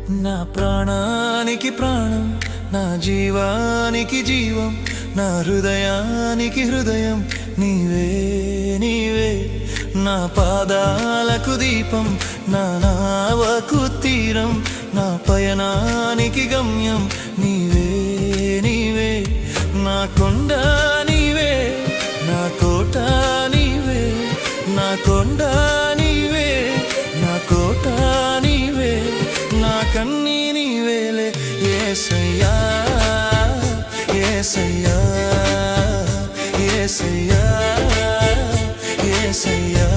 నా ప్రాణానికి ప్రాణం, నా జీవానికి జీవం, నా హృదయానికి హృదయం నీవే నీవే. నా పాదాలకు దీపం, నా నావకు తీరం, నా పయనానికి గమ్యం నీవే నీవే. నా కొండ నీవే, నా కోట నీవే, నా కొండ నీవే, నా కోట నీవే, నా కన్నీ నీవేలే యేసయ్యా యేసయ్యా యేసయ్యా యేసయ్యా.